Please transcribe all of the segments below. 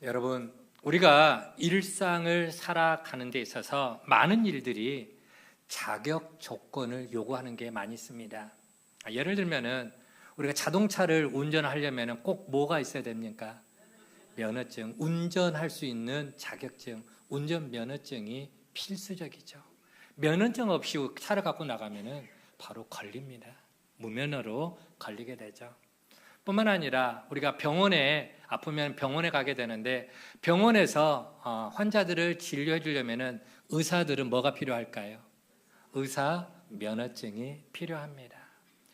여러분, 우리가 일상을 살아가는 데 있어서 많은 일들이 자격 조건을 요구하는 게 많이 있습니다. 예를 들면은 우리가 자동차를 운전하려면 꼭 뭐가 있어야 됩니까? 면허증, 운전할 수 있는 자격증, 운전면허증이 필수적이죠. 면허증 없이 차를 갖고 나가면은 바로 걸립니다. 무면허로 걸리게 되죠. 뿐만 아니라 우리가 병원에 아프면 병원에 가게 되는데 병원에서 환자들을 진료해 주려면은 의사들은 뭐가 필요할까요? 의사 면허증이 필요합니다.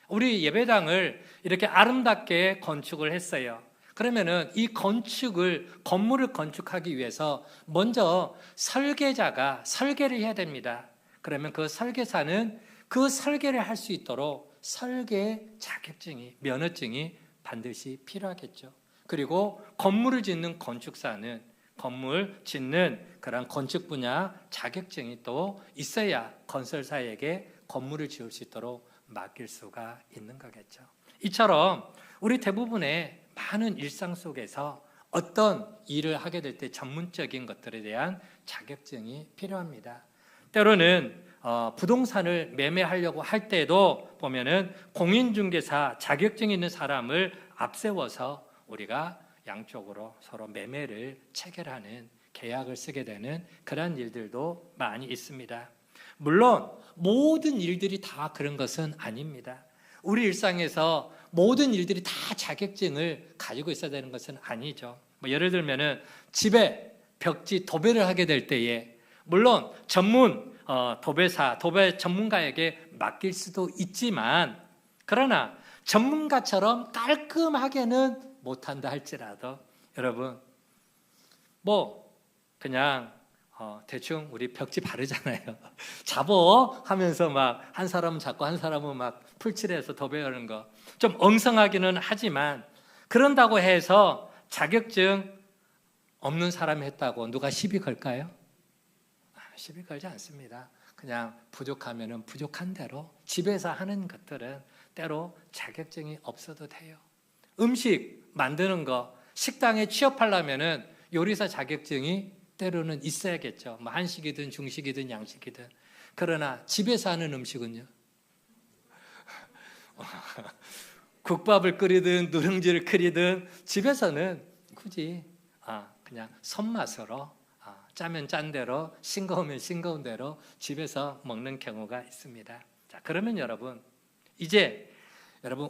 우리 예배당을 이렇게 아름답게 건축을 했어요. 그러면은 이 건물을 건축하기 위해서 먼저 설계자가 설계를 해야 됩니다. 그러면 그 설계사는 그 설계를 할 수 있도록 설계 자격증이, 면허증이 반드시 필요하겠죠. 그리고 건물을 짓는 건축사는 건물 짓는 그런 건축 분야 자격증이 또 있어야 건설사에게 건물을 지을 수 있도록 맡길 수가 있는 거겠죠. 이처럼 우리 대부분의 많은 일상 속에서 어떤 일을 하게 될 때 전문적인 것들에 대한 자격증이 필요합니다. 때로는 부동산을 매매하려고 할 때도 보면은 공인중개사 자격증 있는 사람을 앞세워서 우리가 양쪽으로 서로 매매를 체결하는 계약을 쓰게 되는 그런 일들도 많이 있습니다. 물론 모든 일들이 다 그런 것은 아닙니다. 우리 일상에서 모든 일들이 다 자격증을 가지고 있어야 되는 것은 아니죠. 예를 들면은 집에 벽지 도배를 하게 될 때에 물론 전문 도배 전문가에게 맡길 수도 있지만 그러나 전문가처럼 깔끔하게는 못한다 할지라도 여러분 그냥 대충 우리 벽지 바르잖아요. 잡어 하면서 막 한 사람은 잡고 한 사람은 막 풀칠해서 도배하는 거 좀 엉성하기는 하지만 그런다고 해서 자격증 없는 사람이 했다고 누가 시비 걸까요? 시비 걸지 않습니다. 그냥 부족하면은 부족한 대로 집에서 하는 것들은 때로 자격증이 없어도 돼요. 음식 만드는 거 식당에 취업하려면은 요리사 자격증이 때로는 있어야겠죠. 한식이든 중식이든 양식이든. 그러나 집에서 하는 음식은요. 국밥을 끓이든 누룽지를 끓이든 집에서는 굳이 그냥 손맛으로 짜면 짠 대로 싱거우면 싱거운 대로 집에서 먹는 경우가 있습니다. 자, 그러면 여러분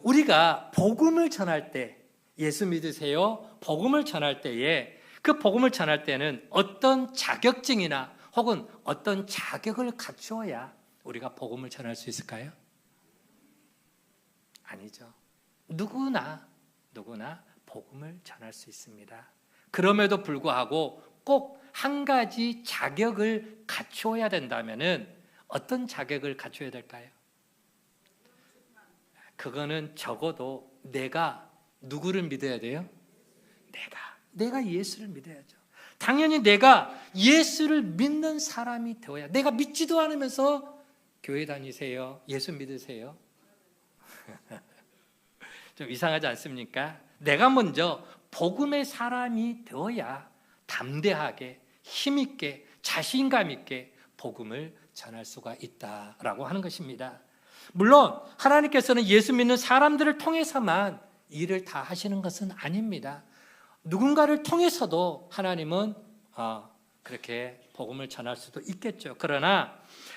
우리가 복음을 전할 때 예수 믿으세요. 복음을 전할 때에 그 복음을 전할 때는 어떤 자격증이나 혹은 어떤 자격을 갖추어야 우리가 복음을 전할 수 있을까요? 아니죠. 누구나 복음을 전할 수 있습니다. 그럼에도 불구하고 꼭 한 가지 자격을 갖추어야 된다면은 어떤 자격을 갖춰야 될까요? 그거는 적어도 내가 누구를 믿어야 돼요? 내가 예수를 믿어야죠. 당연히 내가 예수를 믿는 사람이 되어야. 내가 믿지도 않으면서 교회 다니세요? 예수 믿으세요? 좀 이상하지 않습니까? 내가 먼저 복음의 사람이 되어야 담대하게 힘있게 자신감 있게 복음을 전할 수가 있다라고 하는 것입니다. 물론 하나님께서는 예수 믿는 사람들을 통해서만 일을 다 하시는 것은 아닙니다. 누군가를 통해서도 하나님은 그렇게 복음을 전할 수도 있겠죠. 그러나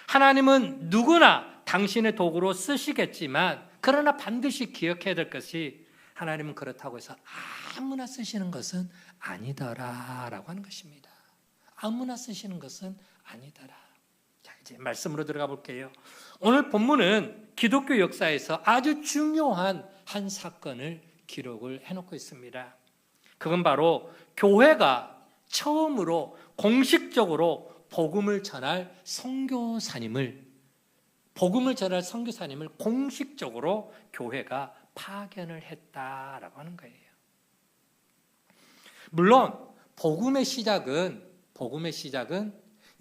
하나님은 누구나 당신의 도구로 쓰시겠지만 그러나 반드시 기억해야 될 것이 하나님은 그렇다고 해서 아무나 쓰시는 것은 아니더라라고 하는 것입니다. 아무나 쓰시는 것은 아니더라. 자, 이제 말씀으로 들어가 볼게요. 오늘 본문은 기독교 역사에서 아주 중요한 한 사건을 기록을 해놓고 있습니다. 그건 바로 교회가 처음으로 공식적으로 복음을 전할 선교사님을 공식적으로 교회가 파견을 했다라고 하는 거예요. 물론 복음의 시작은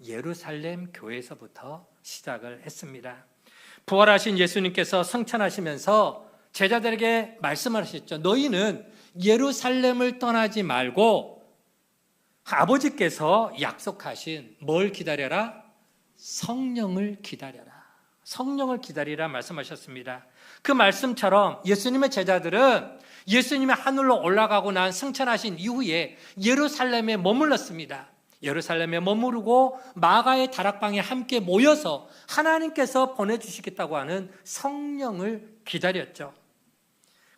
예루살렘 교회에서부터 시작을 했습니다. 부활하신 예수님께서 성천하시면서 제자들에게 말씀을 하셨죠. 너희는 예루살렘을 떠나지 말고 아버지께서 약속하신 뭘 기다려라? 성령을 기다려라. 성령을 기다리라 말씀하셨습니다. 그 말씀처럼 예수님의 제자들은 예수님이 하늘로 올라가고 난 승천하신 이후에 예루살렘에 머물렀습니다. 예루살렘에 머무르고 마가의 다락방에 함께 모여서 하나님께서 보내주시겠다고 하는 성령을 기다렸죠.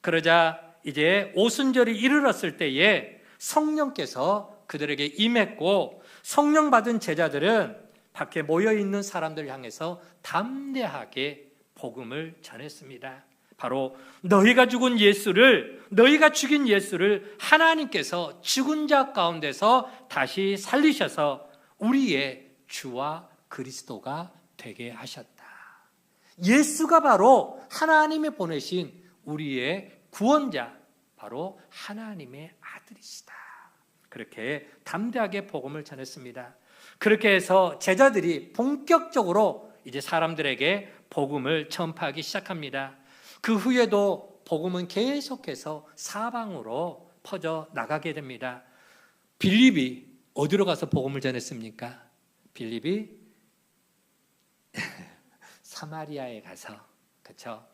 그러자 이제 오순절이 이르렀을 때에 성령께서 그들에게 임했고, 성령 받은 제자들은 밖에 모여있는 사람들을 향해서 담대하게 복음을 전했습니다. 바로 너희가 죽인 예수를 하나님께서 죽은 자 가운데서 다시 살리셔서 우리의 주와 그리스도가 되게 하셨다. 예수가 바로 하나님이 보내신 우리의 구원자, 바로 하나님의 아들이시다. 그렇게 담대하게 복음을 전했습니다. 그렇게 해서 제자들이 본격적으로 이제 사람들에게 복음을 전파하기 시작합니다. 그 후에도 복음은 계속해서 사방으로 퍼져 나가게 됩니다. 빌립이 어디로 가서 복음을 전했습니까? 빌립이 사마리아에 가서, 그렇죠?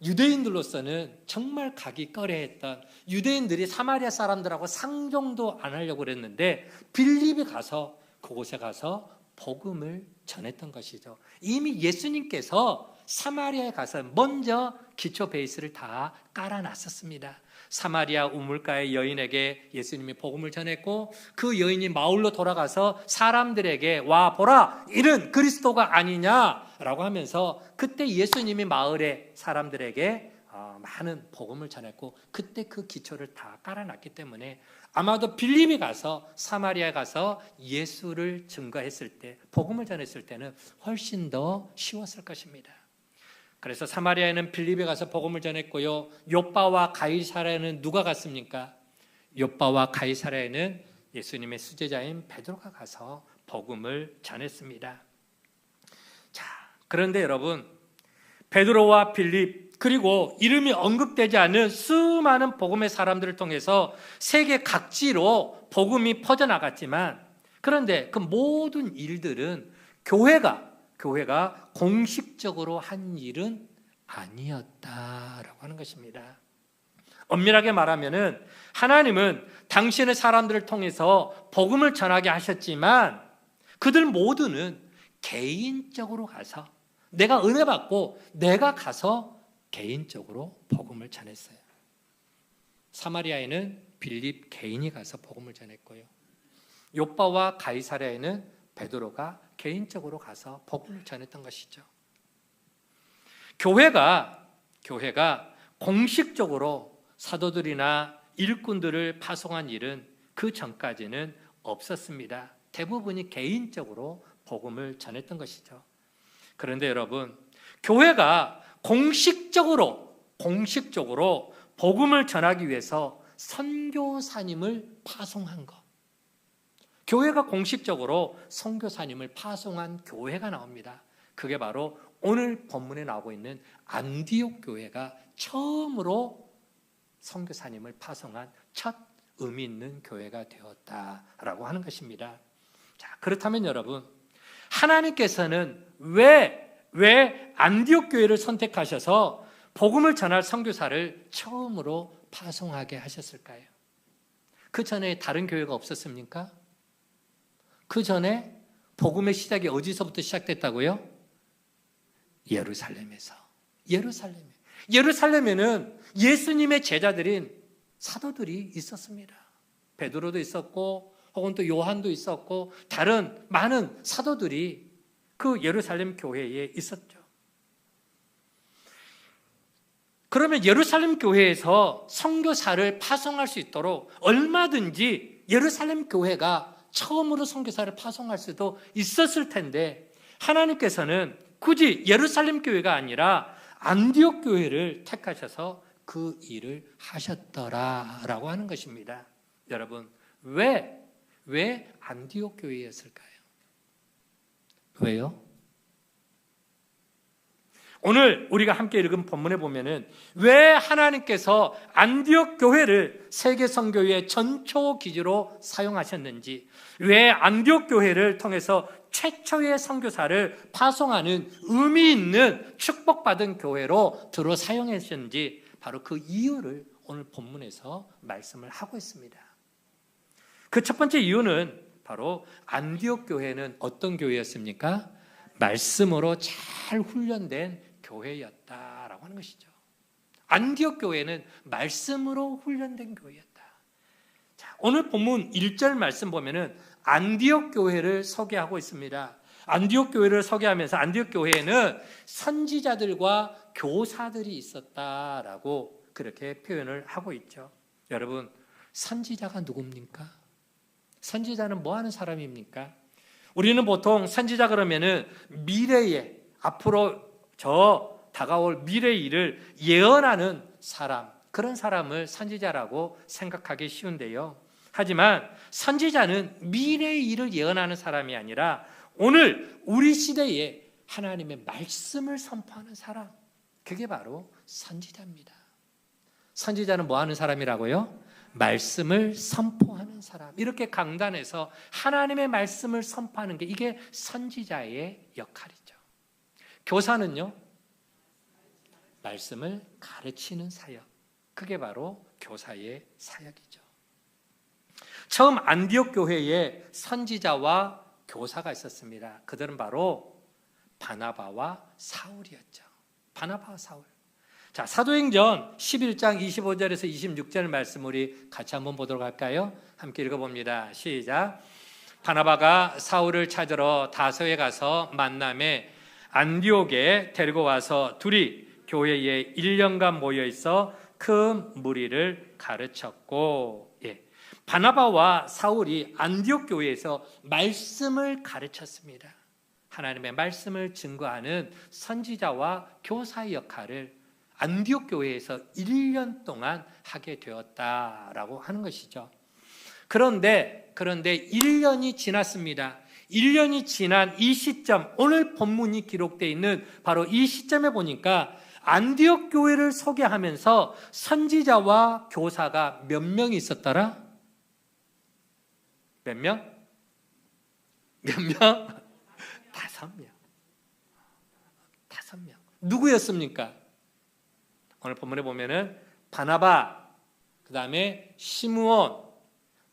유대인들로서는 정말 가기 꺼려했던, 유대인들이 사마리아 사람들하고 상종도 안 하려고 그랬는데 빌립이 가서 그곳에 가서 복음을 전했던 것이죠. 이미 예수님께서 사마리아에 가서 먼저 기초 베이스를 다 깔아놨었습니다. 사마리아 우물가의 여인에게 예수님이 복음을 전했고, 그 여인이 마을로 돌아가서 사람들에게 와 보라, 이는 그리스도가 아니냐라고 하면서 그때 예수님이 마을의 사람들에게 많은 복음을 전했고, 그때 그 기초를 다 깔아놨기 때문에 아마도 빌립이 가서 사마리아에 가서 예수를 증거했을 때, 복음을 전했을 때는 훨씬 더 쉬웠을 것입니다. 그래서 사마리아에는 빌립이 가서 복음을 전했고요. 욥바와 가이사랴에는 누가 갔습니까? 욥바와 가이사랴에는 예수님의 수제자인 베드로가 가서 복음을 전했습니다. 자, 그런데 여러분, 베드로와 빌립, 그리고 이름이 언급되지 않은 수많은 복음의 사람들을 통해서 세계 각지로 복음이 퍼져나갔지만, 그런데 그 모든 일들은 교회가 공식적으로 한 일은 아니었다라고 하는 것입니다. 엄밀하게 말하면은 하나님은 당신의 사람들을 통해서 복음을 전하게 하셨지만, 그들 모두는 개인적으로 가서, 내가 은혜 받고 내가 가서 개인적으로 복음을 전했어요. 사마리아에는 빌립 개인이 가서 복음을 전했고요. 욥바와 가이사랴에는 베드로가 개인적으로 가서 복음을 전했던 것이죠. 교회가 공식적으로 사도들이나 일꾼들을 파송한 일은 그 전까지는 없었습니다. 대부분이 개인적으로 복음을 전했던 것이죠. 그런데 여러분, 교회가 공식적으로 복음을 전하기 위해서 선교사님을 파송한 것, 교회가 공식적으로 선교사님을 파송한 교회가 나옵니다. 그게 바로 오늘 본문에 나오고 있는 안디옥 교회가 처음으로 선교사님을 파송한 첫 의미 있는 교회가 되었다라고 하는 것입니다. 자, 그렇다면 여러분, 하나님께서는 왜 안디옥 교회를 선택하셔서 복음을 전할 선교사를 처음으로 파송하게 하셨을까요? 그 전에 다른 교회가 없었습니까? 그 전에 복음의 시작이 어디서부터 시작됐다고요? 예루살렘에서. 예루살렘에는 예수님의 제자들인 사도들이 있었습니다. 베드로도 있었고, 혹은 또 요한도 있었고, 다른 많은 사도들이 그 예루살렘 교회에 있었죠. 그러면 예루살렘 교회에서 선교사를 파송할 수 있도록 얼마든지 예루살렘 교회가 처음으로 선교사를 파송할 수도 있었을 텐데, 하나님께서는 굳이 예루살렘 교회가 아니라 안디옥 교회를 택하셔서 그 일을 하셨더라라고 하는 것입니다. 여러분, 왜 안디옥 교회였을까요? 왜요? 오늘 우리가 함께 읽은 본문에 보면은 왜 하나님께서 안디옥 교회를 세계 선교의 전초 기지로 사용하셨는지, 왜 안디옥 교회를 통해서 최초의 선교사를 파송하는 의미 있는 축복받은 교회로 들어 사용하셨는지, 바로 그 이유를 오늘 본문에서 말씀을 하고 있습니다. 그 첫 번째 이유는 바로 안디옥 교회는 어떤 교회였습니까? 말씀으로 잘 훈련된 교회였다라고 하는 것이죠. 안디옥 교회는 말씀으로 훈련된 교회였다. 자, 오늘 본문 1절 말씀 보면은 안디옥 교회를 소개하고 있습니다. 안디옥 교회를 소개하면서 안디옥 교회에는 선지자들과 교사들이 있었다라고 그렇게 표현을 하고 있죠. 여러분, 선지자가 누굽니까? 선지자는 뭐 하는 사람입니까? 우리는 보통 선지자 그러면은 미래에 앞으로 다가올 미래의 일을 예언하는 사람, 그런 사람을 선지자라고 생각하기 쉬운데요. 하지만 선지자는 미래의 일을 예언하는 사람이 아니라 오늘 우리 시대에 하나님의 말씀을 선포하는 사람, 그게 바로 선지자입니다. 선지자는 뭐 하는 사람이라고요? 말씀을 선포하는 사람. 이렇게 강단에서 하나님의 말씀을 선포하는 게 이게 선지자의 역할이죠. 교사는요, 말씀을 가르치는 사역. 그게 바로 교사의 사역이죠. 처음 안디옥 교회에 선지자와 교사가 있었습니다. 그들은 바로 바나바와 사울이었죠. 바나바와 사울. 자, 사도행전 11장 25절에서 26절 말씀 우리 같이 한번 보도록 할까요? 함께 읽어봅니다. 시작. 바나바가 사울을 찾으러 다소에 가서 만남에 안디옥에 데리고 와서 둘이 교회에 1년간 모여 있어 큰 무리를 가르쳤고, 바나바와 사울이 안디옥 교회에서 말씀을 가르쳤습니다. 하나님의 말씀을 증거하는 선지자와 교사의 역할을 안디옥 교회에서 1년 동안 하게 되었다라고 하는 것이죠. 그런데 1년이 지났습니다. 1년이 지난 이 시점, 오늘 본문이 기록되어 있는 바로 이 시점에 보니까 안디옥 교회를 소개하면서 선지자와 교사가 몇 명이 있었더라? 몇 명? 몇 명? 5명. 5명. 누구였습니까? 오늘 본문에 보면은 바나바, 그 다음에 시므온,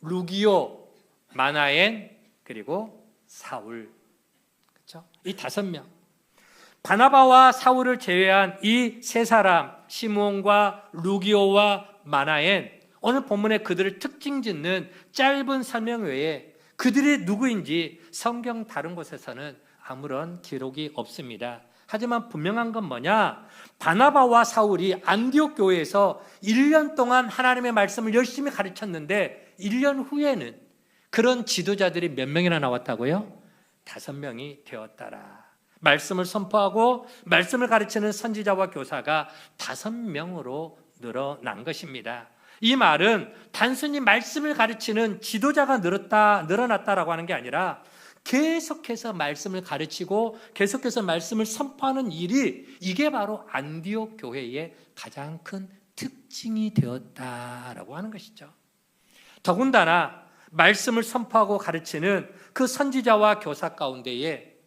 루기오, 마나엔, 그리고 사울. 그렇죠? 이 5명. 바나바와 사울을 제외한 이 3사람, 시므온과 루기오와 마나엔, 오늘 본문에 그들을 특징 짓는 짧은 설명 외에 그들이 누구인지 성경 다른 곳에서는 아무런 기록이 없습니다. 하지만 분명한 건 뭐냐? 바나바와 사울이 안디옥 교회에서 1년 동안 하나님의 말씀을 열심히 가르쳤는데 1년 후에는 그런 지도자들이 몇 명이나 나왔다고요? 5명이 되었더라. 말씀을 선포하고 말씀을 가르치는 선지자와 교사가 5명으로 늘어난 것입니다. 이 말은 단순히 말씀을 가르치는 지도자가 늘어났다라고 하는 게 아니라 계속해서 말씀을 가르치고 계속해서 말씀을 선포하는 일이, 이게 바로 안디옥 교회의 가장 큰 특징이 되었다라고 하는 것이죠. 더군다나 말씀을 선포하고 가르치는 그 선지자와 교사 가운데에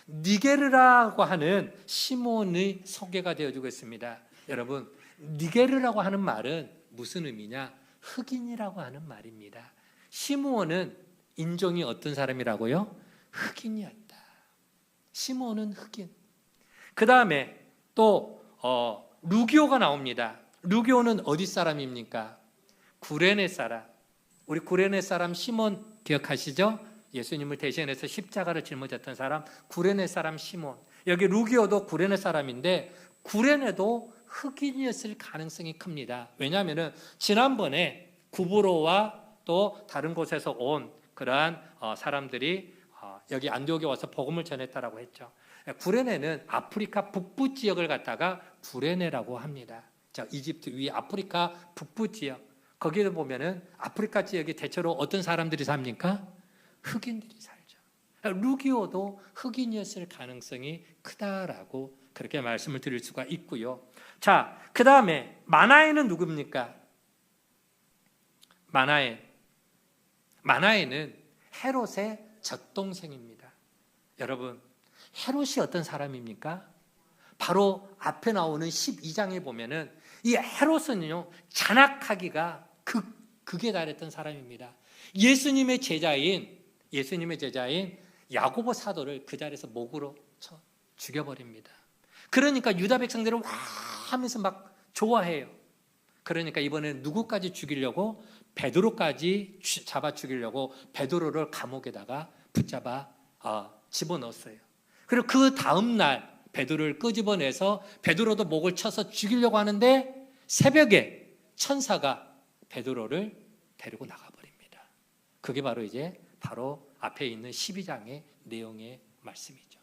니게르라고 하는 시몬의 소개가 되어지고 있습니다. 여러분, 니게르라고 하는 말은 무슨 의미냐? 흑인이라고 하는 말입니다. 시므온은 인종이 어떤 사람이라고요? 흑인이었다. 시므온은 흑인. 그 다음에 또 루기오가 나옵니다. 루기오는 어디 사람입니까? 구레네 사람. 우리 구레네 사람 시몬 기억하시죠? 예수님을 대신해서 십자가를 짊어졌던 사람, 구레네 사람 시몬. 여기 루기오도 구레네 사람인데 구레네도 흑인이었을 가능성이 큽니다. 왜냐하면 지난번에 구브로와 또 다른 곳에서 온 그러한 사람들이 여기 안디옥에 와서 복음을 전했다라고 했죠. 구레네는 아프리카 북부 지역을 갖다가 구레네라고 합니다. 자, 이집트 위 아프리카 북부 지역, 거기에 보면은 아프리카 지역이 대체로 어떤 사람들이 삽니까? 흑인들이 살죠. 루기오도 흑인이었을 가능성이 크다라고 그렇게 말씀을 드릴 수가 있고요. 자, 그 다음에 마나에는 누굽니까? 마나에는 헤롯의 젖동생입니다. 여러분, 헤롯이 어떤 사람입니까? 바로 앞에 나오는 12장에 보면은 이 헤롯은요, 잔악하기가 극에 달했던 사람입니다. 예수님의 제자인 야고보 사도를 그 자리에서 목으로 쳐 죽여버립니다. 그러니까 유다 백성들은 와 하면서 막 좋아해요. 그러니까 이번에 누구까지 죽이려고? 베드로까지 잡아 죽이려고 베드로를 감옥에다가 붙잡아 집어넣었어요. 그리고 그 다음 날 베드로를 끄집어내서 베드로도 목을 쳐서 죽이려고 하는데 새벽에 천사가 베드로를 데리고 나가버립니다. 그게 바로 앞에 있는 12장의 내용의 말씀이죠.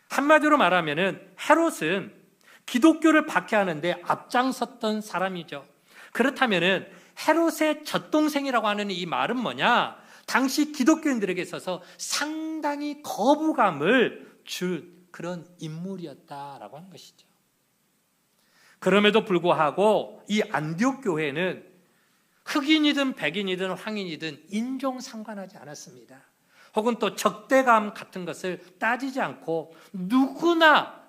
한마디로 말하면은 헤롯은 기독교를 박해하는데 앞장섰던 사람이죠. 그렇다면은 헤롯의 젖동생이라고 하는 이 말은 뭐냐? 당시 기독교인들에게 있어서 상당히 거부감을 준 그런 인물이었다라고 하는 것이죠. 그럼에도 불구하고 이 안디옥 교회는 흑인이든 백인이든 황인이든 인종 상관하지 않았습니다. 혹은 또 적대감 같은 것을 따지지 않고 누구나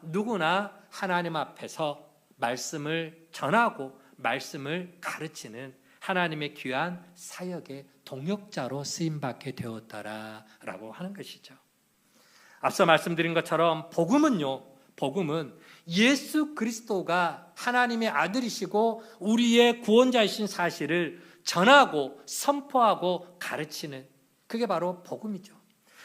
하나님 앞에서 말씀을 전하고 말씀을 가르치는 하나님의 귀한 사역의 동역자로 쓰임받게 되었다라고 하는 것이죠. 앞서 말씀드린 것처럼 복음은 예수 그리스도가 하나님의 아들이시고 우리의 구원자이신 사실을 전하고 선포하고 가르치는, 그게 바로 복음이죠.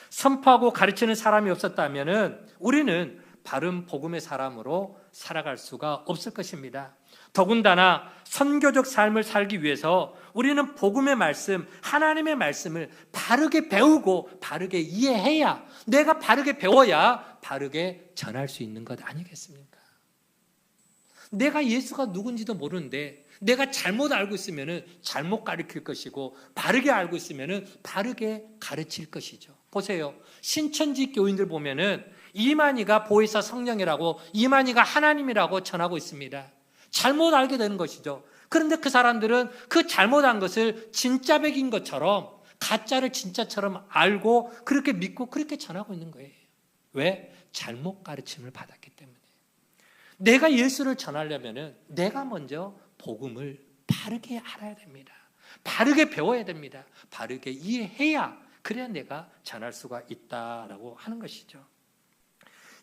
선포하고 가르치는 사람이 없었다면 우리는 바른 복음의 사람으로 살아갈 수가 없을 것입니다. 더군다나 선교적 삶을 살기 위해서 우리는 복음의 말씀, 하나님의 말씀을 바르게 배우고 바르게 이해해야, 내가 바르게 배워야 바르게 전할 수 있는 것 아니겠습니까? 내가 예수가 누군지도 모르는데 내가 잘못 알고 있으면 잘못 가르칠 것이고 바르게 알고 있으면 바르게 가르칠 것이죠. 보세요. 신천지 교인들 보면은 이만희가 보혜사 성령이라고, 이만희가 하나님이라고 전하고 있습니다. 잘못 알게 되는 것이죠. 그런데 그 사람들은 그 잘못한 것을 진짜 백인 것처럼, 가짜를 진짜처럼 알고 그렇게 믿고 그렇게 전하고 있는 거예요. 왜? 잘못 가르침을 받았기 때문에. 내가 예수를 전하려면 내가 먼저 복음을 바르게 알아야 됩니다. 바르게 배워야 됩니다. 바르게 이해해야, 그래야 내가 전할 수가 있다라고 하는 것이죠.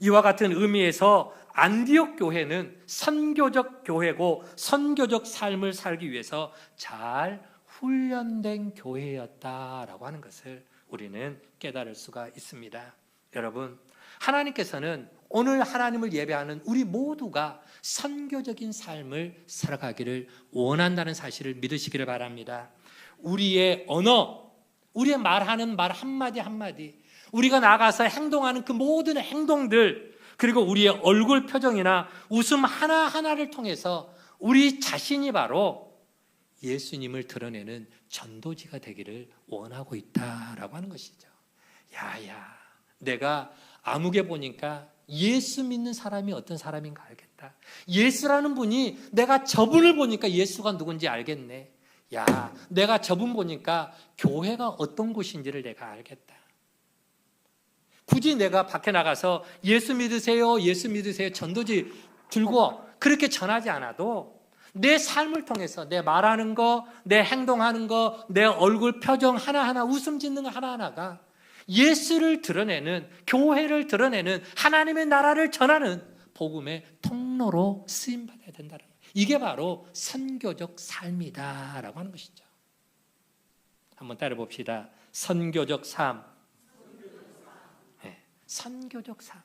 이와 같은 의미에서 안디옥 교회는 선교적 교회고 선교적 삶을 살기 위해서 잘 훈련된 교회였다라고 하는 것을 우리는 깨달을 수가 있습니다. 여러분, 하나님께서는 오늘 하나님을 예배하는 우리 모두가 선교적인 삶을 살아가기를 원한다는 사실을 믿으시기를 바랍니다. 우리의 언어, 우리의 말하는 말 한마디 한마디, 우리가 나가서 행동하는 그 모든 행동들, 그리고 우리의 얼굴 표정이나 웃음 하나하나를 통해서 우리 자신이 바로 예수님을 드러내는 전도지가 되기를 원하고 있다라고 하는 것이죠. 야야, 내가 아무개 보니까 예수 믿는 사람이 어떤 사람인가 알겠다. 예수라는 분이, 내가 저분을 보니까 예수가 누군지 알겠네. 야, 내가 저분 보니까 교회가 어떤 곳인지를 내가 알겠다. 굳이 내가 밖에 나가서 예수 믿으세요, 예수 믿으세요 전도지 들고 그렇게 전하지 않아도 내 삶을 통해서 내 말하는 거, 내 행동하는 거, 내 얼굴 표정 하나하나, 웃음 짓는 거 하나하나가 예수를 드러내는, 교회를 드러내는, 하나님의 나라를 전하는 복음의 통로로 쓰임받아야 된다는 거예요. 이게 바로 선교적 삶이다라고 하는 것이죠. 한번 따라 봅시다. 선교적 삶. 네, 선교적 삶.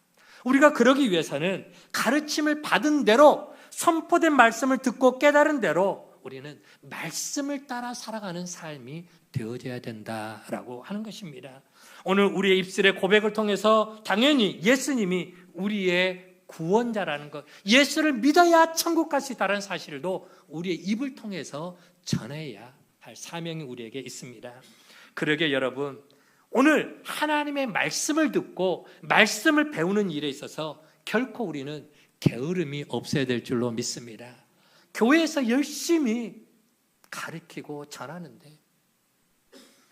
우리가 그러기 위해서는 가르침을 받은 대로, 선포된 말씀을 듣고 깨달은 대로 우리는 말씀을 따라 살아가는 삶이 되어져야 된다라고 하는 것입니다. 오늘 우리의 입술의 고백을 통해서 당연히 예수님이 우리의 구원자라는 것, 예수를 믿어야 천국 갈 수 있다는 사실도 우리의 입을 통해서 전해야 할 사명이 우리에게 있습니다. 그러게 여러분, 오늘 하나님의 말씀을 듣고 말씀을 배우는 일에 있어서 결코 우리는 게으름이 없어야 될 줄로 믿습니다. 교회에서 열심히 가르치고 전하는데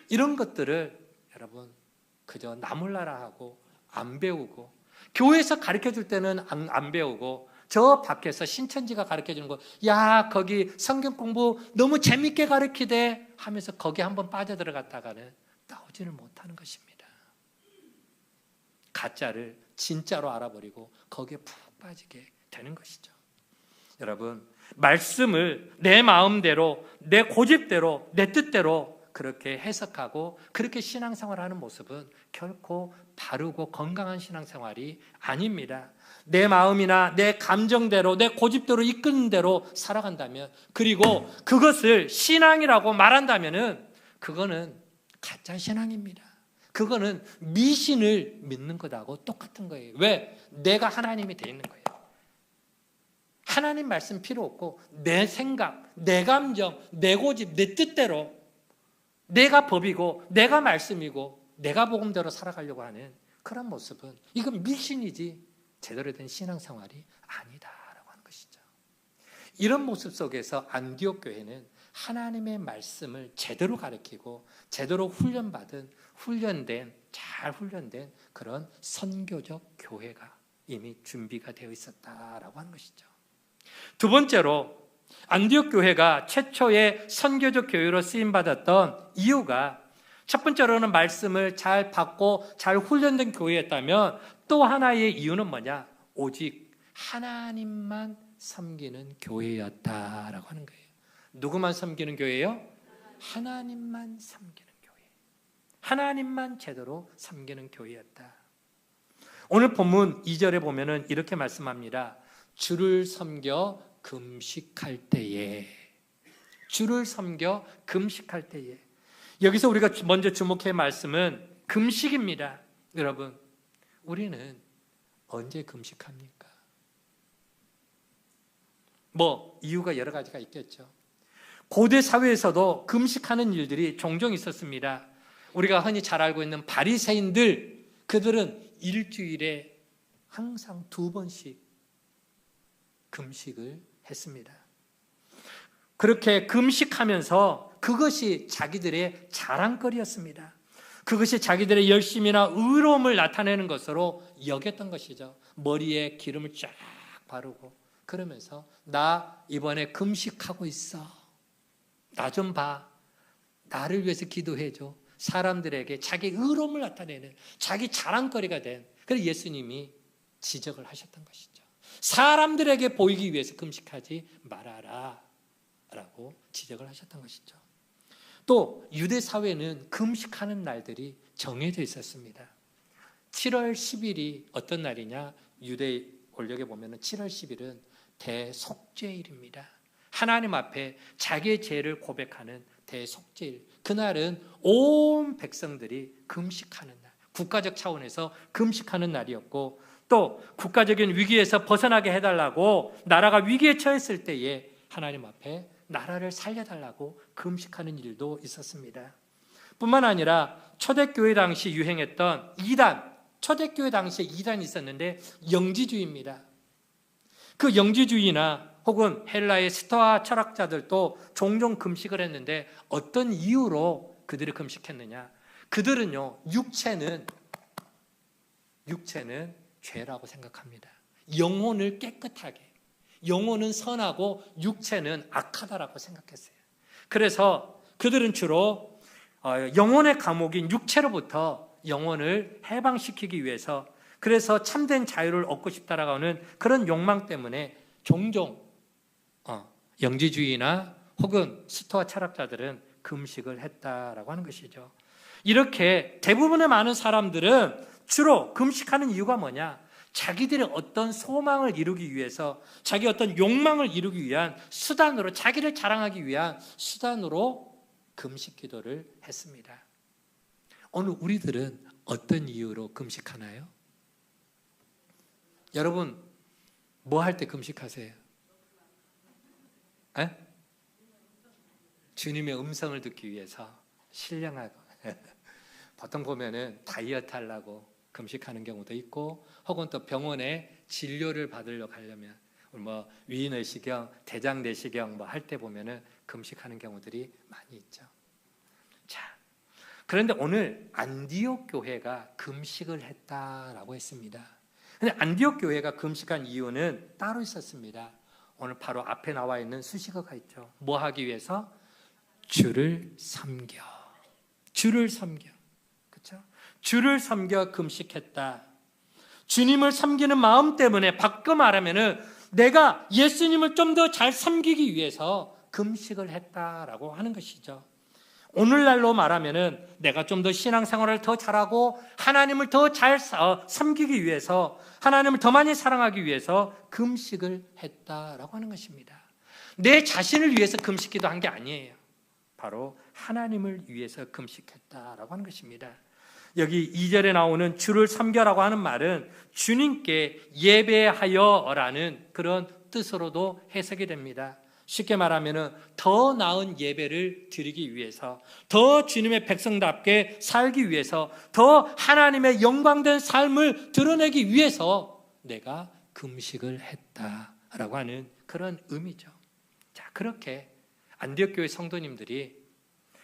이런 것들을 여러분 그저 나 몰라라 하고 안 배우고, 교회에서 가르쳐줄 때는 안 배우고 저 밖에서 신천지가 가르쳐주는 거, 야 거기 성경 공부 너무 재밌게 가르치대 하면서 거기 한번 빠져들어갔다가는 나오지를 못하는 것입니다. 가짜를 진짜로 알아버리고 거기에 푹 빠지게 되는 것이죠. 여러분, 말씀을 내 마음대로, 내 고집대로, 내 뜻대로 그렇게 해석하고 그렇게 신앙생활을 하는 모습은 결코 바르고 건강한 신앙생활이 아닙니다. 내 마음이나 내 감정대로, 내 고집대로 이끄는 대로 살아간다면, 그리고 그것을 신앙이라고 말한다면 그거는 가짜 신앙입니다. 그거는 미신을 믿는 것하고 똑같은 거예요. 왜? 내가 하나님이 돼 있는 거예요. 하나님 말씀 필요 없고 내 생각, 내 감정, 내 고집, 내 뜻대로 내가 법이고 내가 말씀이고 내가 복음대로 살아가려고 하는 그런 모습은 이건 미신이지 제대로 된 신앙생활이 아니다라고 하는 것이죠. 이런 모습 속에서 안디옥 교회는 하나님의 말씀을 제대로 가르치고 제대로 잘 훈련된 그런 선교적 교회가 이미 준비가 되어 있었다라고 하는 것이죠. 두 번째로 안디옥 교회가 최초의 선교적 교회로 쓰임받았던 이유가, 첫 번째로는 말씀을 잘 받고 잘 훈련된 교회였다면 또 하나의 이유는 뭐냐? 오직 하나님만 섬기는 교회였다라고 하는 거예요. 누구만 섬기는 교회요? 하나님만 섬기는 교회. 하나님만 제대로 섬기는 교회였다. 오늘 본문 2절에 보면은 이렇게 말씀합니다. 주를 섬겨 금식할 때에. 주를 섬겨 금식할 때에. 여기서 우리가 먼저 주목해야 말씀은 금식입니다. 여러분, 우리는 언제 금식합니까? 이유가 여러 가지가 있겠죠. 고대 사회에서도 금식하는 일들이 종종 있었습니다. 우리가 흔히 잘 알고 있는 바리새인들, 그들은 일주일에 항상 2번씩 금식을 했습니다. 그렇게 금식하면서 그것이 자기들의 자랑거리였습니다. 그것이 자기들의 열심이나 의로움을 나타내는 것으로 여겼던 것이죠. 머리에 기름을 쫙 바르고 그러면서 나 이번에 금식하고 있어. 나 좀 봐. 나를 위해서 기도해줘. 사람들에게 자기 의로움을 나타내는 자기 자랑거리가 된, 그래서 예수님이 지적을 하셨던 것이죠. 사람들에게 보이기 위해서 금식하지 말아라 라고 지적을 하셨던 것이죠. 또 유대 사회는 금식하는 날들이 정해져 있었습니다. 7월 10일이 어떤 날이냐? 유대 원력에 보면 7월 10일은 대속죄일입니다. 하나님 앞에 자기의 죄를 고백하는 대속죄일. 그날은 온 백성들이 금식하는 날, 국가적 차원에서 금식하는 날이었고, 또 국가적인 위기에서 벗어나게 해달라고 나라가 위기에 처했을 때에 하나님 앞에 나라를 살려달라고 금식하는 일도 있었습니다. 뿐만 아니라 초대교회 당시 유행했던 이단, 초대교회 당시에 이단이 있었는데 영지주의입니다. 그 영지주의나 혹은 헬라의 스토아 철학자들도 종종 금식을 했는데 어떤 이유로 그들이 금식했느냐? 그들은요, 육체는 죄라고 생각합니다. 영혼을 깨끗하게, 영혼은 선하고 육체는 악하다라고 생각했어요. 그래서 그들은 주로 영혼의 감옥인 육체로부터 영혼을 해방시키기 위해서, 그래서 참된 자유를 얻고 싶다라고 하는 그런 욕망 때문에 종종 영지주의나 혹은 스토아 철학자들은 금식을 했다라고 하는 것이죠. 이렇게 대부분의 많은 사람들은 주로 금식하는 이유가 뭐냐? 자기들의 어떤 소망을 이루기 위해서, 자기 어떤 욕망을 이루기 위한 수단으로, 자기를 자랑하기 위한 수단으로 금식 기도를 했습니다. 오늘 우리들은 어떤 이유로 금식하나요? 여러분, 뭐 할 때 금식하세요? 에? 주님의 음성을 듣기 위해서 신령하고 보통 보면은 다이어트 하려고 금식하는 경우도 있고, 혹은 또 병원에 진료를 받으러 가려면 뭐 위내시경, 대장내시경 뭐 할 때 보면은 금식하는 경우들이 많이 있죠. 자, 그런데 오늘 안디옥 교회가 금식을 했다라고 했습니다. 근데 안디옥 교회가 금식한 이유는 따로 있었습니다. 오늘 바로 앞에 나와 있는 수식어가 있죠. 뭐 하기 위해서? 주를 섬겨. 주를 섬겨. 그렇죠? 주를 섬겨 금식했다. 주님을 섬기는 마음 때문에 바꿔 말하면은 내가 예수님을 좀 더 잘 섬기기 위해서 금식을 했다라고 하는 것이죠. 오늘날로 말하면은 내가 좀 더 신앙생활을 더 잘하고 하나님을 더 잘 섬기기 위해서, 하나님을 더 많이 사랑하기 위해서 금식을 했다라고 하는 것입니다. 내 자신을 위해서 금식기도 한 게 아니에요. 바로 하나님을 위해서 금식했다라고 하는 것입니다. 여기 2절에 나오는 주를 섬겨라고 하는 말은 주님께 예배하여라는 그런 뜻으로도 해석이 됩니다. 쉽게 말하면 더 나은 예배를 드리기 위해서, 더 주님의 백성답게 살기 위해서, 더 하나님의 영광된 삶을 드러내기 위해서 내가 금식을 했다라고 하는 그런 의미죠. 자, 그렇게 안디옥 교회 성도님들이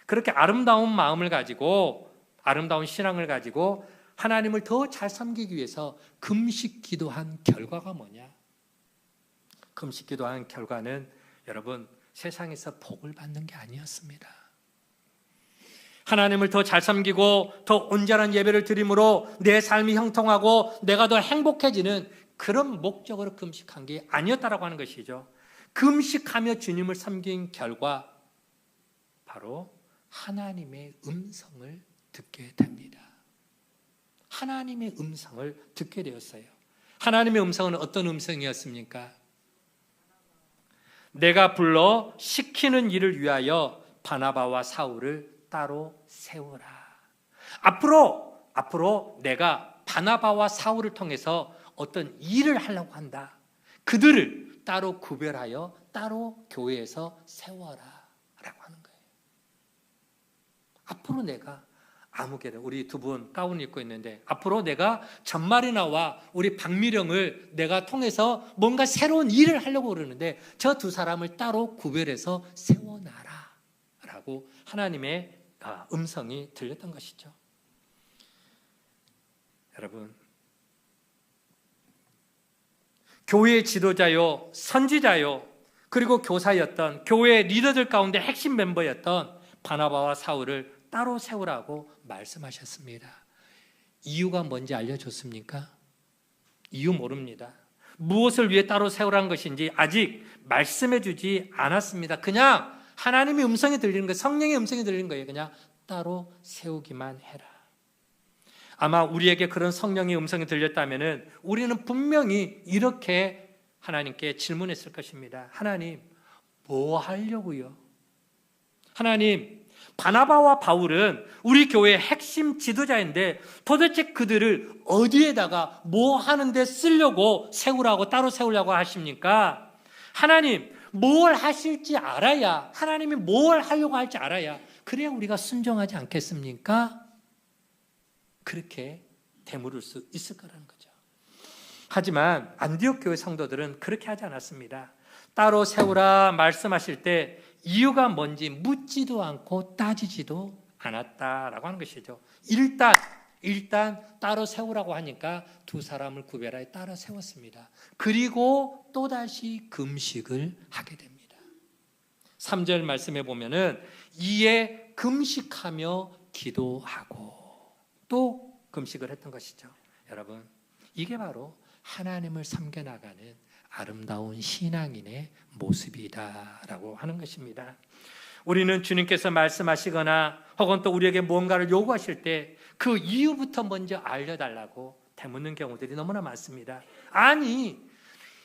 그렇게 아름다운 마음을 가지고, 아름다운 신앙을 가지고 하나님을 더 잘 섬기기 위해서 금식 기도한 결과가 뭐냐? 금식 기도한 결과는 여러분, 세상에서 복을 받는 게 아니었습니다. 하나님을 더 잘 섬기고 더 온전한 예배를 드림으로 내 삶이 형통하고 내가 더 행복해지는 그런 목적으로 금식한 게 아니었다라고 하는 것이죠. 금식하며 주님을 섬긴 결과 바로 하나님의 음성을 듣게 됩니다. 하나님의 음성을 듣게 되었어요. 하나님의 음성은 어떤 음성이었습니까? 내가 불러 시키는 일을 위하여 바나바와 사울을 따로 세우라. 앞으로 내가 바나바와 사울을 통해서 어떤 일을 하려고 한다. 그들을 따로 구별하여 따로 교회에서 세워라 라고 하는 거예요. 앞으로 내가 아무개를, 우리 두 분 가운 입고 있는데 앞으로 내가 전마리나와 우리 박미령을 내가 통해서 뭔가 새로운 일을 하려고 그러는데 저 두 사람을 따로 구별해서 세워놔라 라고 하나님의 음성이 들렸던 것이죠. 여러분, 교회의 지도자요, 선지자요, 그리고 교사였던 교회의 리더들 가운데 핵심 멤버였던 바나바와 사울을 따로 세우라고 말씀하셨습니다. 이유가 뭔지 알려줬습니까? 이유 모릅니다. 무엇을 위해 따로 세우라는 것인지 아직 말씀해 주지 않았습니다. 그냥 하나님의 음성이 들리는 거예요. 성령의 음성이 들리는 거예요. 그냥 따로 세우기만 해라. 아마 우리에게 그런 성령의 음성이 들렸다면 우리는 분명히 이렇게 하나님께 질문했을 것입니다. 하나님, 뭐 하려고요? 하나님, 바나바와 바울은 우리 교회의 핵심 지도자인데 도대체 그들을 어디에다가 뭐 하는데 쓰려고 세우라고, 따로 세우려고 하십니까? 하나님, 뭘 하실지 알아야, 하나님이 뭘 하려고 할지 알아야 그래야 우리가 순종하지 않겠습니까? 그렇게 되물을 수 있을 거라는 거죠. 하지만 안디옥 교회 성도들은 그렇게 하지 않았습니다. 따로 세우라 말씀하실 때 이유가 뭔지 묻지도 않고 따지지도 않았다라고 하는 것이죠. 일단 따로 세우라고 하니까 두 사람을 구별하여 따로 세웠습니다. 그리고 또다시 금식을 하게 됩니다. 3절 말씀에 보면은 이에 금식하며 기도하고 또 금식을 했던 것이죠. 여러분, 이게 바로 하나님을 섬겨나가는 아름다운 신앙인의 모습이다라고 하는 것입니다. 우리는 주님께서 말씀하시거나 혹은 또 우리에게 무언가를 요구하실 때 그 이유부터 먼저 알려달라고 되묻는 경우들이 너무나 많습니다. 아니,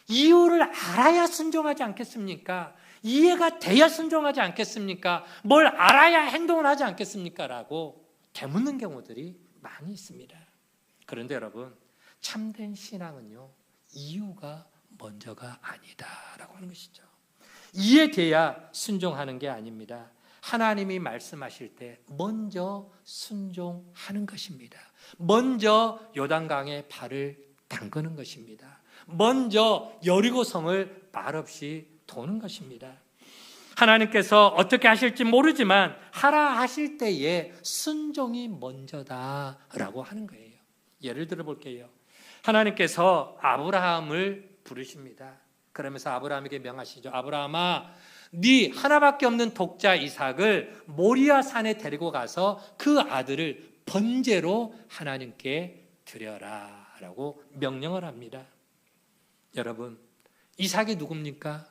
이유를 알아야 순종하지 않겠습니까? 이해가 돼야 순종하지 않겠습니까? 뭘 알아야 행동을 하지 않겠습니까? 라고 되묻는 경우들이 많이 있습니다. 그런데 여러분, 참된 신앙은요, 이유가 먼저가 아니다라고 하는 것이죠. 이해돼야 순종하는 게 아닙니다. 하나님이 말씀하실 때 먼저 순종하는 것입니다. 먼저 요단강에 발을 담그는 것입니다. 먼저 여리고성을 말없이 도는 것입니다. 하나님께서 어떻게 하실지 모르지만 하라 하실 때에 순종이 먼저다라고 하는 거예요. 예를 들어 볼게요. 하나님께서 아브라함을 부르십니다. 그러면서 아브라함에게 명하시죠. 아브라함아, 네 하나밖에 없는 독자 이삭을 모리아 산에 데리고 가서 그 아들을 번제로 하나님께 드려라 라고 명령을 합니다. 여러분, 이삭이 누굽니까?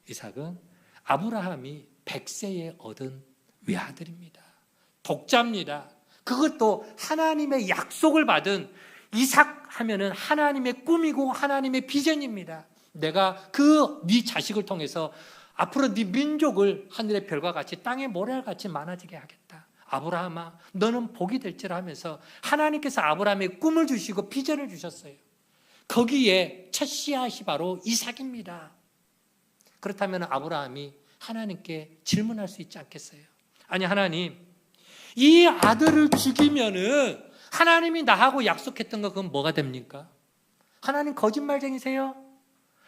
이삭은 아브라함이 100세에 얻은 외아들입니다. 독자입니다. 그것도 하나님의 약속을 받은, 이삭 하면은 하나님의 꿈이고 하나님의 비전입니다. 내가 네 자식을 통해서 앞으로 네 민족을 하늘의 별과 같이 땅의 모래같이 많아지게 하겠다. 아브라함아, 너는 복이 될지라 하면서 하나님께서 아브라함의 꿈을 주시고 비전을 주셨어요. 거기에 첫 씨앗이 바로 이삭입니다. 그렇다면 아브라함이 하나님께 질문할 수 있지 않겠어요? 아니, 하나님, 이 아들을 죽이면은 하나님이 나하고 약속했던 거 그건 뭐가 됩니까? 하나님 거짓말쟁이세요?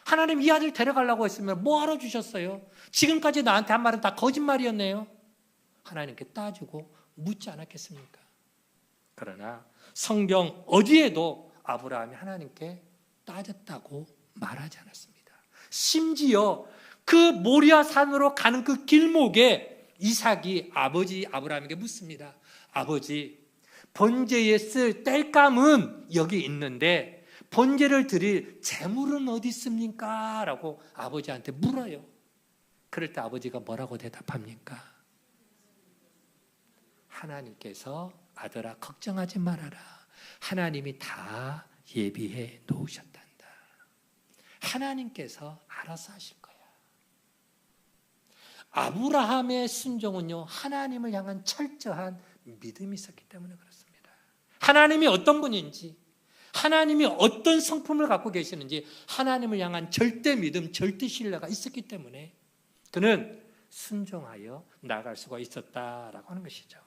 하나님 이 아들 데려가려고 했으면 뭐하러 주셨어요? 지금까지 나한테 한 말은 다 거짓말이었네요. 하나님께 따지고 묻지 않았겠습니까? 그러나 성경 어디에도 아브라함이 하나님께 따졌다고 말하지 않았습니다. 심지어 그 모리아 산으로 가는 그 길목에 이삭이 아버지 아브라함에게 묻습니다. 아버지, 번제에 쓸 땔감은 여기 있는데 번제를 드릴 재물은 어디 있습니까? 라고 아버지한테 물어요. 그럴 때 아버지가 뭐라고 대답합니까? 하나님께서 아들아 걱정하지 말아라. 하나님이 다 예비해 놓으셨단다. 하나님께서 알아서 하실 거야. 아브라함의 순종은요, 하나님을 향한 철저한 믿음이 있었기 때문에 그렇습니다. 하나님이 어떤 분인지, 하나님이 어떤 성품을 갖고 계시는지 하나님을 향한 절대 믿음, 절대 신뢰가 있었기 때문에 그는 순종하여 나아갈 수가 있었다라고 하는 것이죠.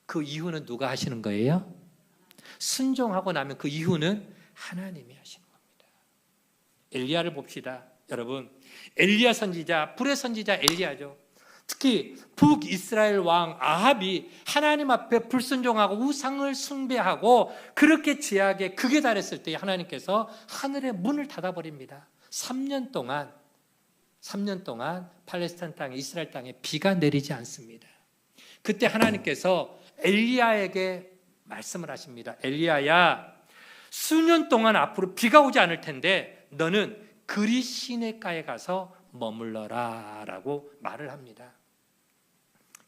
그 이유는 누가 하시는 거예요? 순종하고 나면 그 이유는 하나님이 하시는 겁니다. 엘리야를 봅시다. 여러분, 엘리야 선지자, 불의 선지자 엘리야죠. 특히 북이스라엘 왕 아합이 하나님 앞에 불순종하고 우상을 숭배하고 그렇게 죄악에 극에 달했을 때 하나님께서 하늘의 문을 닫아버립니다. 3년 동안 팔레스타인 땅에, 이스라엘 땅에 비가 내리지 않습니다. 그때 하나님께서 엘리야에게 말씀을 하십니다. 엘리야야, 수년 동안 앞으로 비가 오지 않을 텐데 너는 그리 시내가에 가서 머물러라 라고 말을 합니다.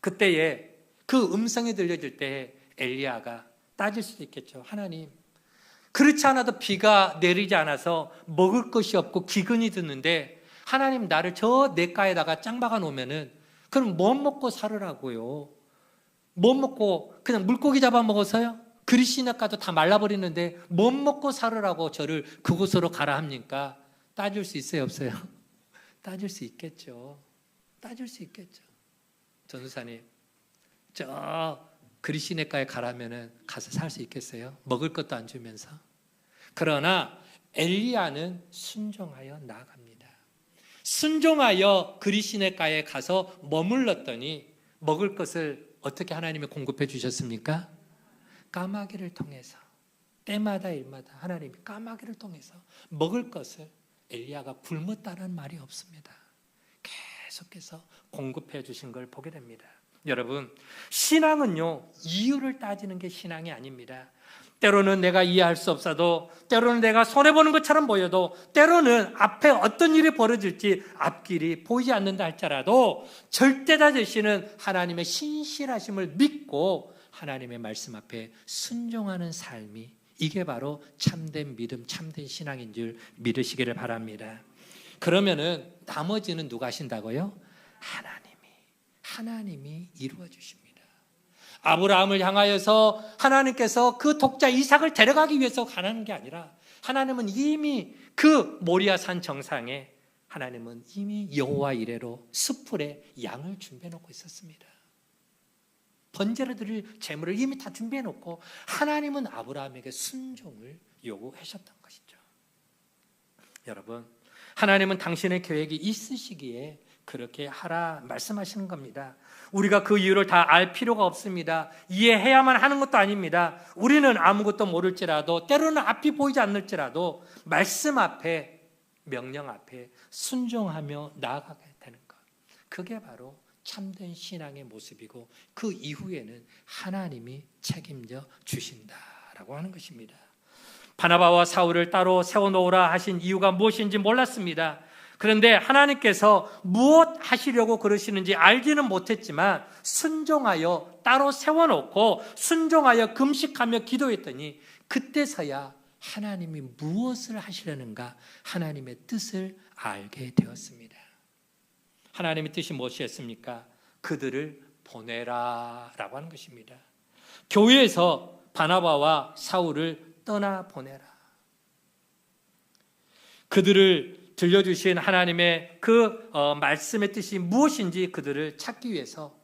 그때에 그 음성이 들려질 때 엘리야가 따질 수도 있겠죠. 하나님, 그렇지 않아도 비가 내리지 않아서 먹을 것이 없고 기근이 드는데 하나님 나를 저 냇가에다가 짱 박아 놓으면은 그럼 뭐 먹고 살으라고요? 뭐 먹고 그냥 물고기 잡아먹어서요? 그리시나가도 다 말라버리는데 뭐 먹고 살으라고 저를 그곳으로 가라 합니까? 따질 수 있어요, 없어요? 따질 수 있겠죠. 따질 수 있겠죠. 전도사님, 저 그리시네가에 가라면은 가서 살 수 있겠어요? 먹을 것도 안 주면서. 그러나 엘리야는 순종하여 나아갑니다. 순종하여 그리시네가에 가서 머물렀더니 먹을 것을 어떻게 하나님이 공급해 주셨습니까? 까마귀를 통해서, 때마다 일마다 하나님이 까마귀를 통해서 먹을 것을 엘리야가 굶었다는 말이 없습니다. 계속해서 공급해 주신 걸 보게 됩니다. 여러분, 신앙은요, 이유를 따지는 게 신앙이 아닙니다. 때로는 내가 이해할 수 없어도, 때로는 내가 손해보는 것처럼 보여도, 때로는 앞에 어떤 일이 벌어질지 앞길이 보이지 않는다 할지라도 절대다 되시는 하나님의 신실하심을 믿고 하나님의 말씀 앞에 순종하는 삶이, 이게 바로 참된 믿음, 참된 신앙인 줄 믿으시기를 바랍니다. 그러면은 나머지는 누가 하신다고요? 하나님이 이루어 주십니다. 아브라함을 향하여서 하나님께서 그 독자 이삭을 데려가기 위해서 가는 게 아니라 하나님은 이미 그 모리아 산 정상에 하나님은 이미 여호와 이레로 숯불에 양을 준비해 놓고 있었습니다. 번제로 드릴 제물을 이미 다 준비해 놓고 하나님은 아브라함에게 순종을 요구하셨던 것이죠. 여러분, 하나님은 당신의 계획이 있으시기에 그렇게 하라 말씀하시는 겁니다. 우리가 그 이유를 다 알 필요가 없습니다. 이해해야만 하는 것도 아닙니다. 우리는 아무것도 모를지라도, 때로는 앞이 보이지 않을지라도 말씀 앞에, 명령 앞에 순종하며 나아가게 되는 것, 그게 바로 참된 신앙의 모습이고, 그 이후에는 하나님이 책임져 주신다라고 하는 것입니다. 바나바와 사울을 따로 세워놓으라 하신 이유가 무엇인지 몰랐습니다. 그런데 하나님께서 무엇 하시려고 그러시는지 알지는 못했지만 순종하여 따로 세워놓고 순종하여 금식하며 기도했더니 그때서야 하나님이 무엇을 하시려는가, 하나님의 뜻을 알게 되었습니다. 하나님의 뜻이 무엇이었습니까? 그들을 보내라 라고 하는 것입니다. 교회에서 바나바와 사울을 떠나보내라. 그들을 들려주신 하나님의 그 말씀의 뜻이 무엇인지 그들을 찾기 위해서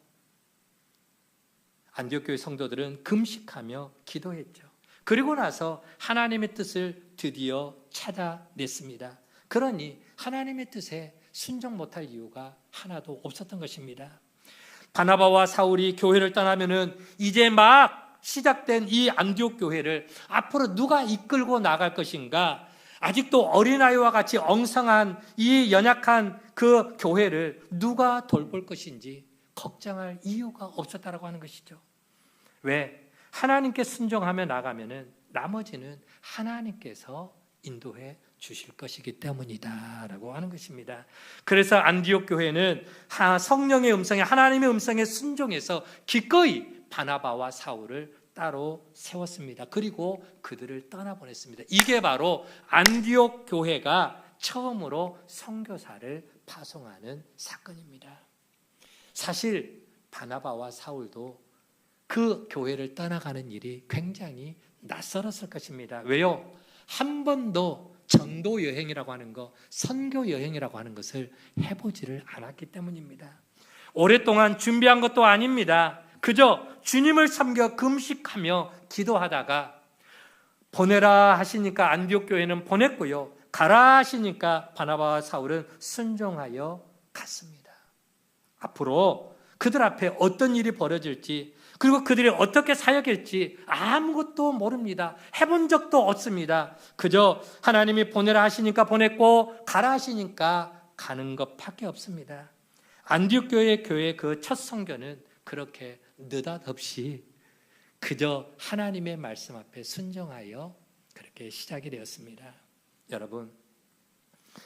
안디옥 교회 성도들은 금식하며 기도했죠. 그리고 나서 하나님의 뜻을 드디어 찾아냈습니다. 그러니 하나님의 뜻에 순종 못할 이유가 하나도 없었던 것입니다. 바나바와 사울이 교회를 떠나면은 이제 막 시작된 이 안디옥 교회를 앞으로 누가 이끌고 나갈 것인가? 아직도 어린아이와 같이 엉성한 이 연약한 그 교회를 누가 돌볼 것인지 걱정할 이유가 없었다라고 하는 것이죠. 왜? 하나님께 순종하며 나가면은 나머지는 하나님께서 인도해 주실 것이기 때문이다라고 하는 것입니다. 그래서 안디옥 교회는 성령의 음성에, 하나님의 음성에 순종해서 기꺼이 바나바와 사울을 따로 세웠습니다. 그리고 그들을 떠나보냈습니다. 이게 바로 안디옥 교회가 처음으로 선교사를 파송하는 사건입니다. 사실 바나바와 사울도 그 교회를 떠나가는 일이 굉장히 낯설었을 것입니다. 왜요? 한 번도 전도 여행이라고 하는 것, 선교 여행이라고 하는 것을 해보지를 않았기 때문입니다. 오랫동안 준비한 것도 아닙니다. 그저 주님을 섬겨 금식하며 기도하다가 보내라 하시니까 안디옥 교회는 보냈고요, 가라 하시니까 바나바와 사울은 순종하여 갔습니다. 앞으로 그들 앞에 어떤 일이 벌어질지, 그리고 그들이 어떻게 사역할지 아무것도 모릅니다. 해본 적도 없습니다. 그저 하나님이 보내라 하시니까 보냈고 가라 하시니까 가는 것밖에 없습니다. 안디옥 교회의 그 첫 선교는 그렇게 느닷없이 그저 하나님의 말씀 앞에 순종하여 그렇게 시작이 되었습니다. 여러분,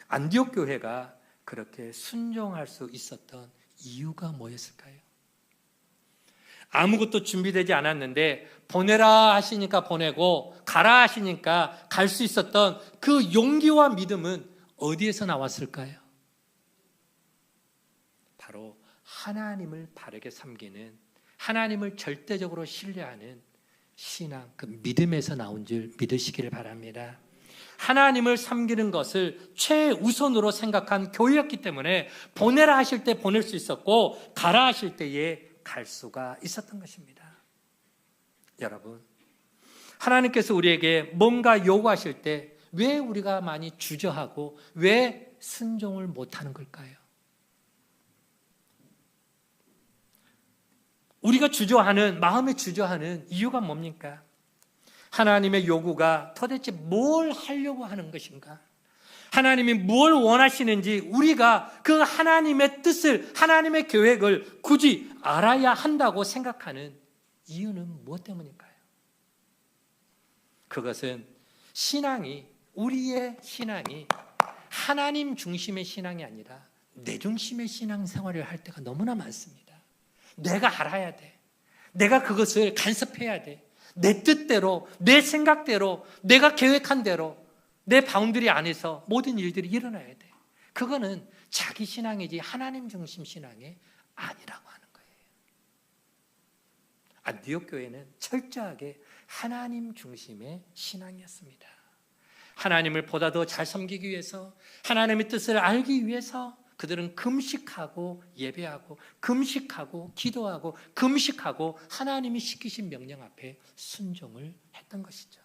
안디옥 교회가 그렇게 순종할 수 있었던 이유가 뭐였을까요? 아무것도 준비되지 않았는데 보내라 하시니까 보내고 가라 하시니까 갈 수 있었던 그 용기와 믿음은 어디에서 나왔을까요? 바로 하나님을 바르게 섬기는, 하나님을 절대적으로 신뢰하는 신앙, 그 믿음에서 나온 줄 믿으시기를 바랍니다. 하나님을 섬기는 것을 최우선으로 생각한 교회였기 때문에 보내라 하실 때 보낼 수 있었고 가라 하실 때에 갈 수가 있었던 것입니다. 여러분, 하나님께서 우리에게 뭔가 요구하실 때 왜 우리가 많이 주저하고 왜 순종을 못하는 걸까요? 우리가 주저하는, 마음에 주저하는 이유가 뭡니까? 하나님의 요구가 도대체 뭘 하려고 하는 것인가? 하나님이 뭘 원하시는지 우리가 그 하나님의 뜻을, 하나님의 계획을 굳이 알아야 한다고 생각하는 이유는 무엇 때문일까요? 그것은 우리의 신앙이 하나님 중심의 신앙이 아니라 내 중심의 신앙생활을 할 때가 너무나 많습니다. 내가 알아야 돼. 내가 그것을 간섭해야 돼. 내 뜻대로, 내 생각대로, 내가 계획한 대로 내 바운더리 안에서 모든 일들이 일어나야 돼. 그거는 자기 신앙이지 하나님 중심 신앙이 아니라고 하는 거예요. 안디옥 교회는 철저하게 하나님 중심의 신앙이었습니다. 하나님을 보다 더 잘 섬기기 위해서, 하나님의 뜻을 알기 위해서 그들은 금식하고 예배하고 금식하고 기도하고 금식하고 하나님이 시키신 명령 앞에 순종을 했던 것이죠.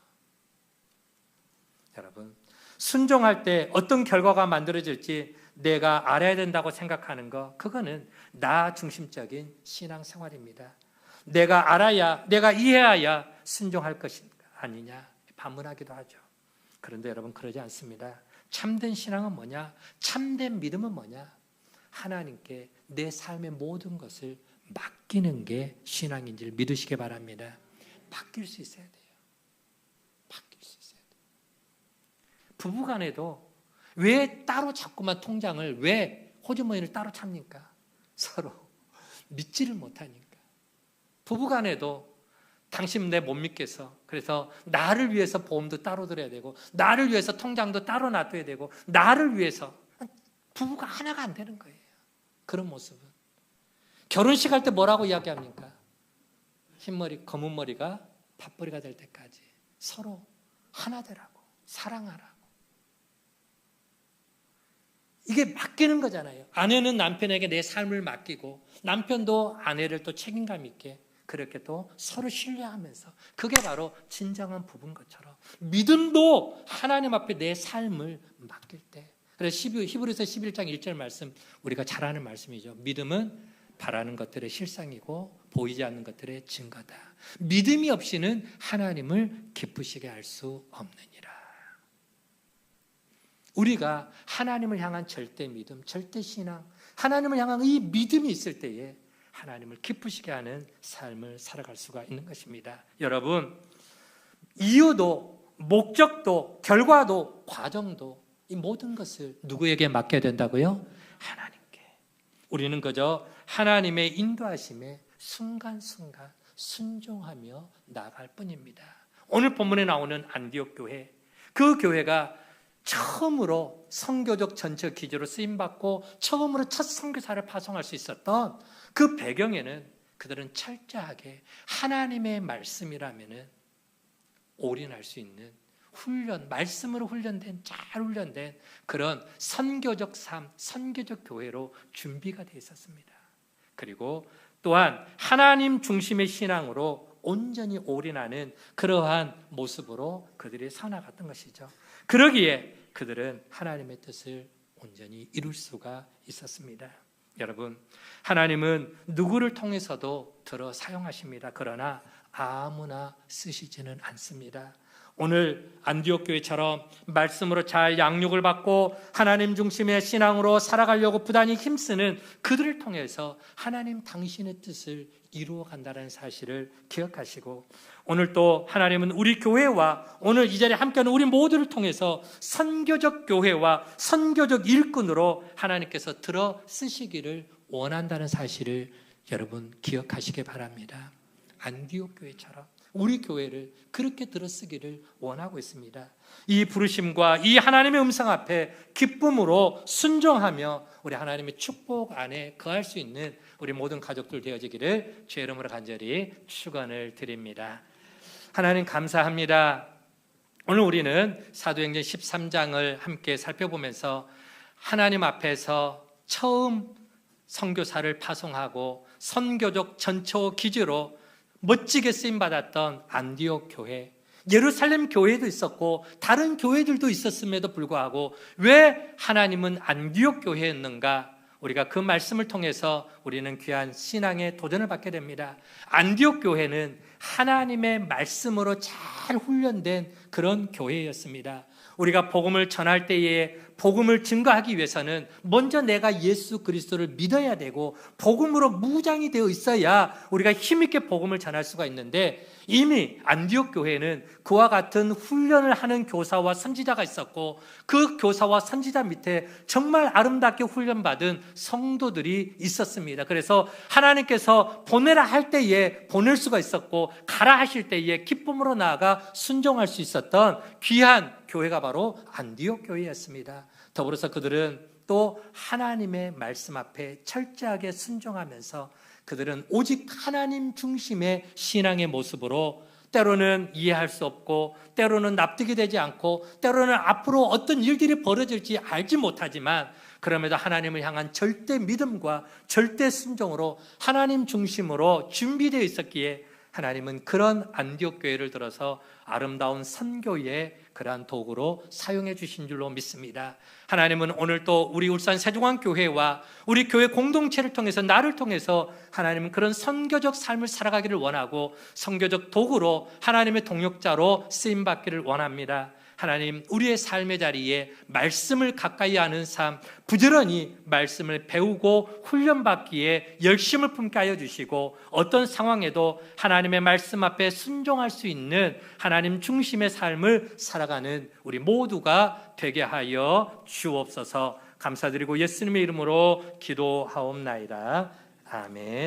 여러분, 순종할 때 어떤 결과가 만들어질지 내가 알아야 된다고 생각하는 거, 그거는 나 중심적인 신앙생활입니다. 내가 알아야, 내가 이해해야 순종할 것이 아니냐 반문하기도 하죠. 그런데 여러분, 그러지 않습니다. 참된 신앙은 뭐냐? 참된 믿음은 뭐냐? 하나님께 내 삶의 모든 것을 맡기는 게 신앙인지를 믿으시기 바랍니다. 맡길 수 있어야 돼요. 맡길 수 있어야 돼요. 부부간에도 왜 따로 자꾸만 통장을, 왜 호주머니를 따로 찹니까? 서로 믿지를 못하니까. 부부간에도 당신 내 못 믿겠어. 그래서 나를 위해서 보험도 따로 들어야 되고, 나를 위해서 통장도 따로 놔둬야 되고, 나를 위해서 부부가 하나가 안 되는 거예요. 그런 모습은. 결혼식 할 때 뭐라고 이야기합니까? 흰머리, 검은 머리가 팥뿌리가 될 때까지 서로 하나 되라고, 사랑하라고. 이게 맡기는 거잖아요. 아내는 남편에게 내 삶을 맡기고, 남편도 아내를 또 책임감 있게 그렇게 또 서로 신뢰하면서, 그게 바로 진정한 부부인 것처럼 믿음도 하나님 앞에 내 삶을 맡길 때. 그래서 히브리서 11장 1절 말씀, 우리가 잘 아는 말씀이죠. 믿음은 바라는 것들의 실상이고 보이지 않는 것들의 증거다. 믿음이 없이는 하나님을 기쁘시게 할 수 없느니라. 우리가 하나님을 향한 절대 믿음, 절대 신앙, 하나님을 향한 이 믿음이 있을 때에 하나님을 기쁘시게 하는 삶을 살아갈 수가 있는 것입니다. 여러분, 이유도 목적도 결과도 과정도 이 모든 것을 누구에게 맡겨야 된다고요? 하나님께. 우리는 그저 하나님의 인도하심에 순간순간 순종하며 나아갈 뿐입니다. 오늘 본문에 나오는 안디옥 교회, 그 교회가 처음으로 선교적 전체 기조로 쓰임받고 처음으로 첫 선교사를 파송할 수 있었던 그 배경에는 그들은 철저하게 하나님의 말씀이라면은 올인할 수 있는 훈련, 말씀으로 훈련된, 잘 훈련된 그런 선교적 삶, 선교적 교회로 준비가 되어 있었습니다. 그리고 또한 하나님 중심의 신앙으로 온전히 올인하는 그러한 모습으로 그들이 살아갔던 것이죠. 그러기에 그들은 하나님의 뜻을 온전히 이룰 수가 있었습니다. 여러분, 하나님은 누구를 통해서도 들어 사용하십니다. 그러나 아무나 쓰시지는 않습니다. 오늘 안디옥 교회처럼 말씀으로 잘 양육을 받고 하나님 중심의 신앙으로 살아가려고 부단히 힘쓰는 그들을 통해서 하나님 당신의 뜻을 이루어 간다는 사실을 기억하시고, 오늘 또 하나님은 우리 교회와 오늘 이 자리에 함께하는 우리 모두를 통해서 선교적 교회와 선교적 일꾼으로 하나님께서 들어 쓰시기를 원한다는 사실을 여러분 기억하시기 바랍니다. 안디옥 교회처럼 우리 교회를 그렇게 들어쓰기를 원하고 있습니다. 이 부르심과 이 하나님의 음성 앞에 기쁨으로 순종하며 우리 하나님의 축복 안에 거할 수 있는 우리 모든 가족들 되어지기를 주의 이름으로 간절히 축원을 드립니다. 하나님 감사합니다. 오늘 우리는 사도행전 13장을 함께 살펴보면서 하나님 앞에서 처음 선교사를 파송하고 선교적 전초 기지로 멋지게 쓰임받았던 안디옥 교회, 예루살렘 교회도 있었고 다른 교회들도 있었음에도 불구하고 왜 하나님은 안디옥 교회였는가? 우리가 그 말씀을 통해서 우리는 귀한 신앙의 도전을 받게 됩니다. 안디옥 교회는 하나님의 말씀으로 잘 훈련된 그런 교회였습니다. 우리가 복음을 전할 때에 복음을 증거하기 위해서는 먼저 내가 예수 그리스도를 믿어야 되고 복음으로 무장이 되어 있어야 우리가 힘있게 복음을 전할 수가 있는데, 이미 안디옥 교회는 그와 같은 훈련을 하는 교사와 선지자가 있었고 그 교사와 선지자 밑에 정말 아름답게 훈련받은 성도들이 있었습니다. 그래서 하나님께서 보내라 할 때에 보낼 수가 있었고 가라 하실 때에 기쁨으로 나아가 순종할 수 있었던 귀한 교회가 바로 안디옥 교회였습니다. 더불어서 그들은 또 하나님의 말씀 앞에 철저하게 순종하면서 그들은 오직 하나님 중심의 신앙의 모습으로 때로는 이해할 수 없고, 때로는 납득이 되지 않고, 때로는 앞으로 어떤 일들이 벌어질지 알지 못하지만, 그럼에도 하나님을 향한 절대 믿음과 절대 순종으로 하나님 중심으로 준비되어 있었기에 하나님은 그런 안디옥 교회를 들어서 아름다운 선교의 그러한 도구로 사용해 주신 줄로 믿습니다. 하나님은 오늘 또 우리 울산 세종왕교회와 우리 교회 공동체를 통해서, 나를 통해서 하나님은 그런 선교적 삶을 살아가기를 원하고 선교적 도구로 하나님의 동역자로 쓰임받기를 원합니다. 하나님, 우리의 삶의 자리에 말씀을 가까이 하는 삶, 부지런히 말씀을 배우고 훈련받기에 열심을 품게 하여 주시고, 어떤 상황에도 하나님의 말씀 앞에 순종할 수 있는 하나님 중심의 삶을 살아가는 우리 모두가 되게 하여 주옵소서. 감사드리고 예수님의 이름으로 기도하옵나이다. 아멘.